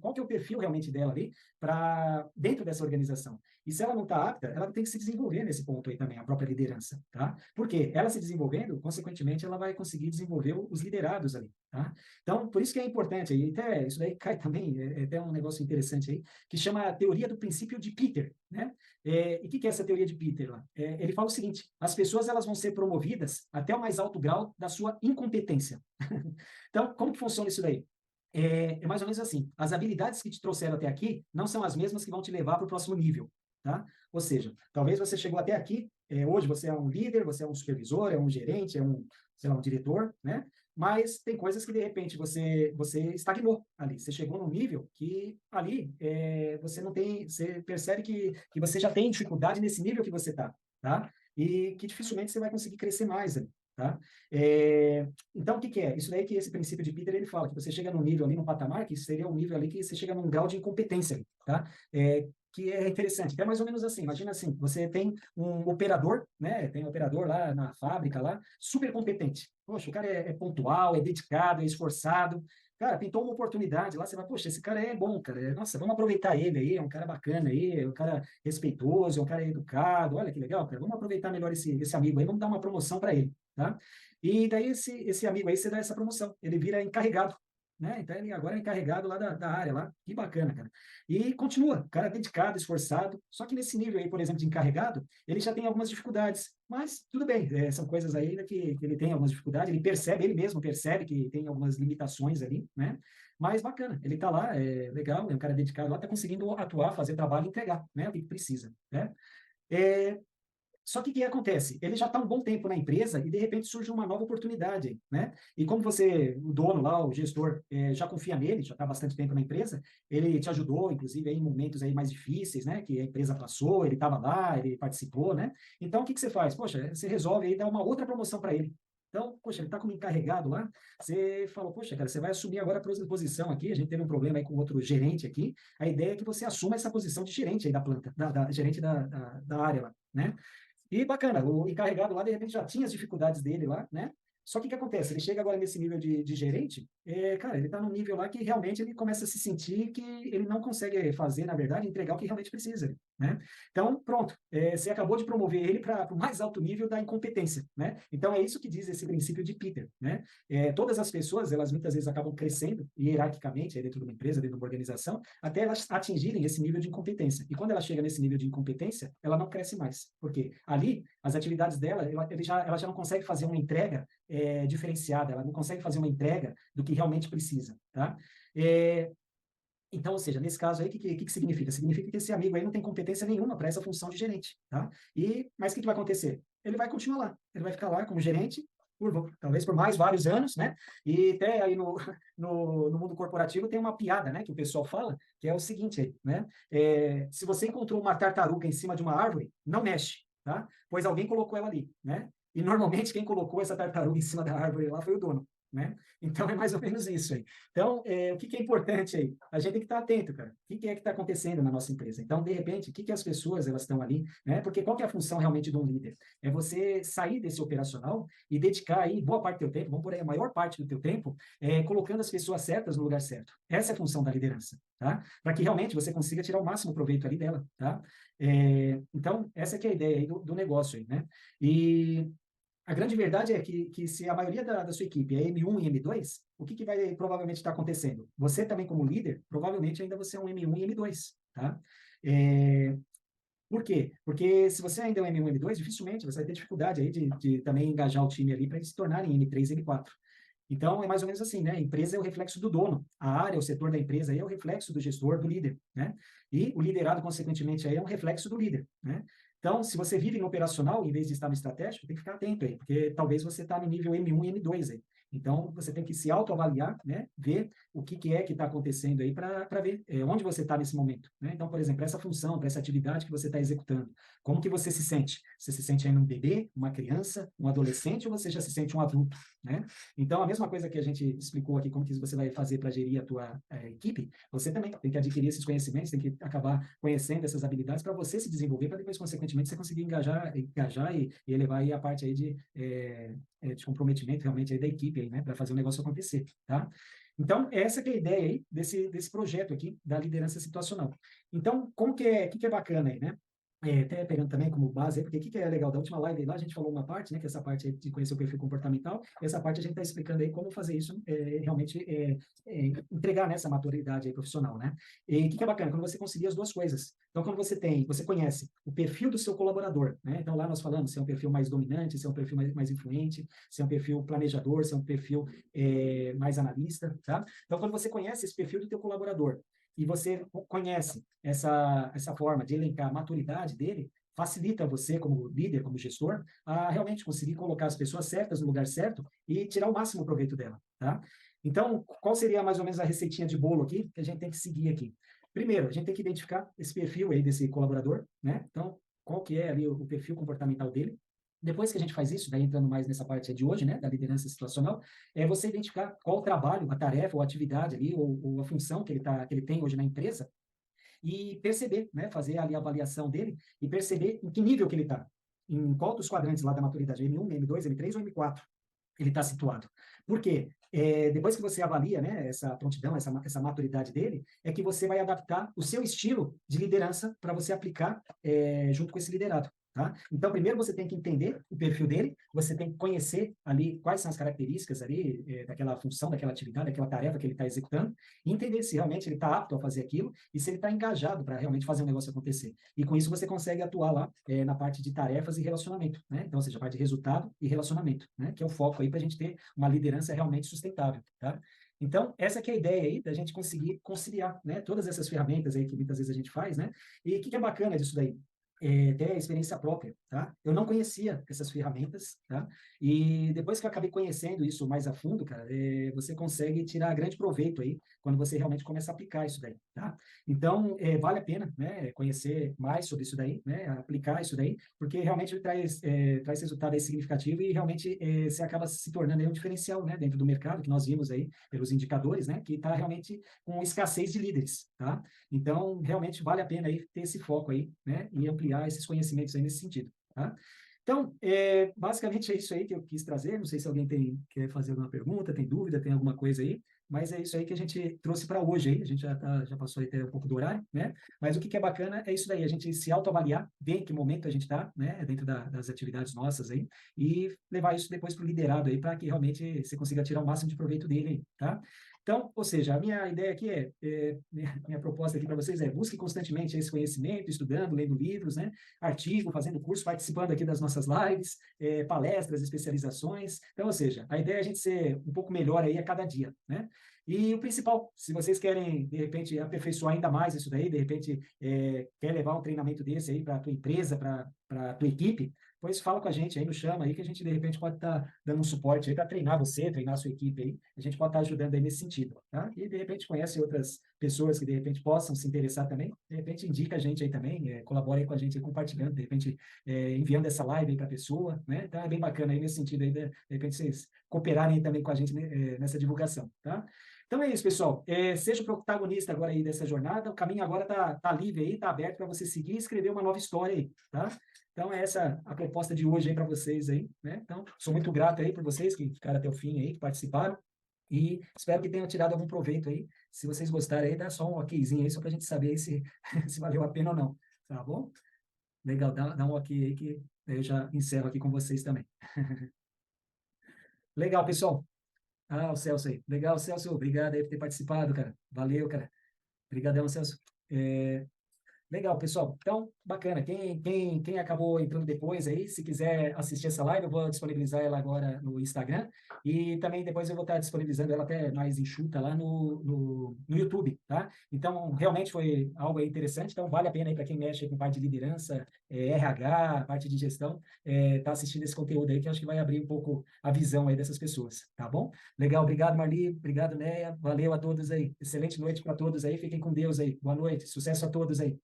qual que é o perfil realmente dela ali para dentro dessa organização. E se ela não está apta, ela tem que se desenvolver nesse ponto aí também, a própria liderança, tá? Porque ela se desenvolvendo, consequentemente, ela vai conseguir desenvolver os liderados ali, tá? Então, por isso que é importante, e até isso daí cai também, é até um negócio interessante aí, que chama a teoria do princípio de Peter, né? E o que é essa teoria de Peter lá? Ele fala o seguinte: as pessoas elas vão ser promovidas até o mais alto grau da sua incompetência. Então, como que funciona isso daí? É mais ou menos assim: as habilidades que te trouxeram até aqui não são as mesmas que vão te levar para o próximo nível, tá? Ou seja, talvez você chegou até aqui, hoje você é um líder, você é um supervisor, é um gerente, é um, sei lá, um diretor, né? Mas tem coisas que de repente você estagnou ali, você chegou num nível que ali você não tem, você percebe que você já tem dificuldade nesse nível que você está, tá? E que dificilmente você vai conseguir crescer mais ali, tá? Então, o que é? Isso daí que esse princípio de Peter, ele fala, que você chega num nível ali, num patamar, que seria um nível ali que você chega num grau de incompetência, tá? Que é interessante, que é mais ou menos assim, imagina assim, você tem um operador, né, tem um operador lá na fábrica, lá, super competente, poxa, o cara é pontual, é dedicado, é esforçado, cara, pintou uma oportunidade lá, você vai, poxa, esse cara é bom, cara, nossa, vamos aproveitar ele aí, é um cara bacana aí, é um cara respeitoso, é um cara educado, olha que legal, cara, vamos aproveitar melhor esse amigo aí, vamos dar uma promoção para ele, tá? E daí esse amigo aí, você dá essa promoção, ele vira encarregado, né? Então ele agora é encarregado lá da área lá, que bacana, cara. E continua, cara dedicado, esforçado, só que nesse nível aí, por exemplo, de encarregado, ele já tem algumas dificuldades, mas tudo bem, são coisas aí ainda que ele tem algumas dificuldades, ele mesmo percebe que tem algumas limitações ali, né? Mas bacana, ele tá lá, é legal, é um cara dedicado lá, tá conseguindo atuar, fazer trabalho e entregar, né? O que precisa, né? É, Só que o que acontece? Ele já está um bom tempo na empresa e, de repente, surge uma nova oportunidade, né? E como você, o dono lá, o gestor, já confia nele, já está há bastante tempo na empresa, ele te ajudou, inclusive, aí, em momentos aí mais difíceis, né? Que a empresa passou, ele estava lá, ele participou, né? Então, o que você faz? Poxa, você resolve aí dar uma outra promoção para ele. Então, poxa, ele está como encarregado lá, você falou, poxa, cara, você vai assumir agora a posição aqui, a gente teve um problema aí com outro gerente aqui, a ideia é que você assuma essa posição de gerente aí da planta, gerente da área lá, né? E bacana, o encarregado lá, de repente, já tinha as dificuldades dele lá, né? Só que o que acontece? Ele chega agora nesse nível de gerente, cara, ele está num nível lá que realmente ele começa a se sentir que ele não consegue fazer, na verdade, entregar o que realmente precisa, né? Então, pronto, você acabou de promover ele para o mais alto nível da incompetência, né? Então, é isso que diz esse princípio de Peter, né? Todas as pessoas, elas muitas vezes acabam crescendo hierarquicamente aí dentro de uma empresa, dentro de uma organização, até elas atingirem esse nível de incompetência. E quando ela chega nesse nível de incompetência, ela não cresce mais, porque ali, as atividades dela, ela já não consegue fazer uma entrega diferenciada, ela não consegue fazer uma entrega do que realmente precisa, tá? Então, ou seja, nesse caso aí, o que significa? Significa que esse amigo aí não tem competência nenhuma para essa função de gerente, tá? Mas o que vai acontecer? Ele vai continuar lá, ele vai ficar lá como gerente, talvez por mais vários anos, né? E até aí no mundo corporativo tem uma piada, né, que o pessoal fala, que é o seguinte aí, né? Se você encontrou uma tartaruga em cima de uma árvore, não mexe, tá? Pois alguém colocou ela ali, né? E normalmente quem colocou essa tartaruga em cima da árvore lá foi o dono. né? Então, é mais ou menos isso aí. Então, o que é importante aí? A gente tem que estar atento, cara. O que é que está acontecendo na nossa empresa? Então, de repente, o que as pessoas elas estão ali, né? Porque qual que é a função realmente de um líder? É você sair desse operacional e dedicar aí boa parte do teu tempo, vamos por aí, a maior parte do teu tempo, colocando as pessoas certas no lugar certo. Essa é a função da liderança, tá? Para que realmente você consiga tirar o máximo proveito ali dela, tá? Então, essa que é a ideia aí do negócio aí, né? E a grande verdade é que se a maioria da sua equipe é M1 e M2, o que vai provavelmente estar acontecendo? Você também, como líder, provavelmente ainda você é um M1 e M2, tá? É, por quê? Porque se você ainda é um M1 e M2, dificilmente você vai ter dificuldade aí de também engajar o time ali para eles se tornarem M3 e M4. Então, é mais ou menos assim, né? A empresa é o reflexo do dono, a área, o setor da empresa aí é o reflexo do gestor, do líder, né? E o liderado, consequentemente, aí é um reflexo do líder, né? Então, se você vive no operacional, em vez de estar no estratégico, tem que ficar atento aí, porque talvez você está no nível M1 e M2 aí. Então, você tem que se autoavaliar, né? Ver o que é que está acontecendo aí para ver onde você está nesse momento, né? Então, por exemplo, essa função, para essa atividade que você está executando, como que você se sente? Você se sente ainda um bebê, uma criança, um adolescente, ou você já se sente um adulto, né? Então, a mesma coisa que a gente explicou aqui, como que você vai fazer para gerir a tua equipe, você também tem que adquirir esses conhecimentos, tem que acabar conhecendo essas habilidades para você se desenvolver, para depois, consequentemente, você conseguir engajar e elevar aí a parte aí de comprometimento realmente aí da equipe aí, né, para fazer o negócio acontecer, tá? Então, essa que é a ideia aí desse projeto aqui da liderança situacional. Então, como que é bacana aí, né? Até pegando também como base, porque o que é legal da última live lá, a gente falou uma parte, né, que é essa parte de conhecer o perfil comportamental, e essa parte a gente está explicando aí como fazer isso realmente entregar nessa maturidade aí profissional, né? E o que é bacana, quando você conseguir as duas coisas. Então, quando você conhece o perfil do seu colaborador, né? Então, lá nós falamos se é um perfil mais dominante, se é um perfil mais influente, se é um perfil planejador, se é um perfil mais analista, tá? Então, quando você conhece esse perfil do teu colaborador, e você conhece essa forma de elencar a maturidade dele, facilita você, como líder, como gestor, a realmente conseguir colocar as pessoas certas no lugar certo e tirar o máximo proveito dela, tá? Então, qual seria mais ou menos a receitinha de bolo aqui que a gente tem que seguir aqui? Primeiro, a gente tem que identificar esse perfil aí desse colaborador, né? Então, qual que é ali o perfil comportamental dele? Depois que a gente faz isso, daí entrando mais nessa parte de hoje, né, da liderança situacional, é você identificar qual o trabalho, a tarefa ou a atividade ali, ou a função que ele tem hoje na empresa, e perceber, né, fazer ali a avaliação dele e perceber em que nível que ele está, em qual dos quadrantes lá da maturidade, M1, M2, M3 ou M4 ele está situado. Por quê? Depois que você avalia, né, essa prontidão, essa maturidade dele, é que você vai adaptar o seu estilo de liderança para você aplicar junto com esse liderado. Tá? Então, primeiro você tem que entender o perfil dele, você tem que conhecer ali quais são as características ali daquela função, daquela atividade, daquela tarefa que ele está executando, e entender se realmente ele está apto a fazer aquilo e se ele está engajado para realmente fazer o negócio acontecer. E com isso você consegue atuar lá na parte de tarefas e relacionamento, né? Então, ou seja, a parte de resultado e relacionamento, né? Que é o foco aí para a gente ter uma liderança realmente sustentável, tá? Então, essa que é a ideia aí da gente conseguir conciliar, né? Todas essas ferramentas aí que muitas vezes a gente faz, né? E o que é bacana disso daí? Ter a experiência própria, tá? Eu não conhecia essas ferramentas, tá? E depois que eu acabei conhecendo isso mais a fundo, cara, você consegue tirar grande proveito aí quando você realmente começa a aplicar isso daí, tá? Então, vale a pena, né, conhecer mais sobre isso daí, né, aplicar isso daí, porque realmente traz resultado aí significativo e realmente você acaba se tornando aí um diferencial, né, dentro do mercado, que nós vimos aí pelos indicadores, né, que está realmente com escassez de líderes, tá? Então, realmente vale a pena aí ter esse foco aí, né, e ampliar esses conhecimentos aí nesse sentido, tá? Então, basicamente é isso aí que eu quis trazer. Não sei se alguém quer fazer alguma pergunta, tem dúvida, tem alguma coisa aí, mas é isso aí que a gente trouxe para hoje aí. A gente já passou aí até um pouco do horário, né? Mas o que é bacana é isso daí, a gente se autoavaliar, ver em que momento a gente está, né, dentro das atividades nossas aí, e levar isso depois para o liderado aí, para que realmente você consiga tirar o máximo de proveito dele aí, tá? Então, ou seja, a minha ideia aqui minha proposta aqui para vocês é busque constantemente esse conhecimento, estudando, lendo livros, né? Artigo, fazendo curso, participando aqui das nossas lives, palestras, especializações. Então, ou seja, a ideia é a gente ser um pouco melhor aí a cada dia, né? E o principal, se vocês querem, de repente, aperfeiçoar ainda mais isso daí, de repente, quer levar um treinamento desse aí para a tua empresa, para a tua equipe, pois fala com a gente aí, nos chama aí, que a gente, de repente, pode estar dando um suporte aí para treinar você, treinar a sua equipe aí. A gente pode estar ajudando aí nesse sentido, tá? E, de repente, conhece outras pessoas que, de repente, possam se interessar também. De repente, indica a gente aí também, colabora aí com a gente aí, compartilhando, de repente, enviando essa live aí para a pessoa, né? Então, é bem bacana aí nesse sentido aí, de repente, vocês cooperarem também com a gente, né, nessa divulgação, tá? Então é isso, pessoal. Seja o protagonista agora aí dessa jornada. O caminho agora tá livre aí, tá aberto para você seguir e escrever uma nova história aí, tá? Então é essa a proposta de hoje aí para vocês aí, né? Então, sou muito grato aí por vocês que ficaram até o fim aí, que participaram. E espero que tenham tirado algum proveito aí. Se vocês gostarem aí, dá só um okzinho aí, só para a gente saber aí se, se valeu a pena ou não. Tá bom? Legal, dá um ok aí que eu já encerro aqui com vocês também. Legal, pessoal. Ah, o Celso aí. Legal, Celso. Obrigado aí por ter participado, cara. Valeu, cara. Obrigadão, Celso. É, Legal, pessoal. Então, bacana. Quem acabou entrando depois aí, se quiser assistir essa live, eu vou disponibilizar ela agora no Instagram e também depois eu vou estar disponibilizando ela até mais enxuta lá no YouTube, tá? Então, realmente foi algo aí interessante. Então, vale a pena aí para quem mexe com parte de liderança, RH, parte de gestão, tá assistindo esse conteúdo aí que eu acho que vai abrir um pouco a visão aí dessas pessoas, tá bom? Legal, obrigado, Marli. Obrigado, Neia. Valeu a todos aí. Excelente noite para todos aí. Fiquem com Deus aí. Boa noite. Sucesso a todos aí.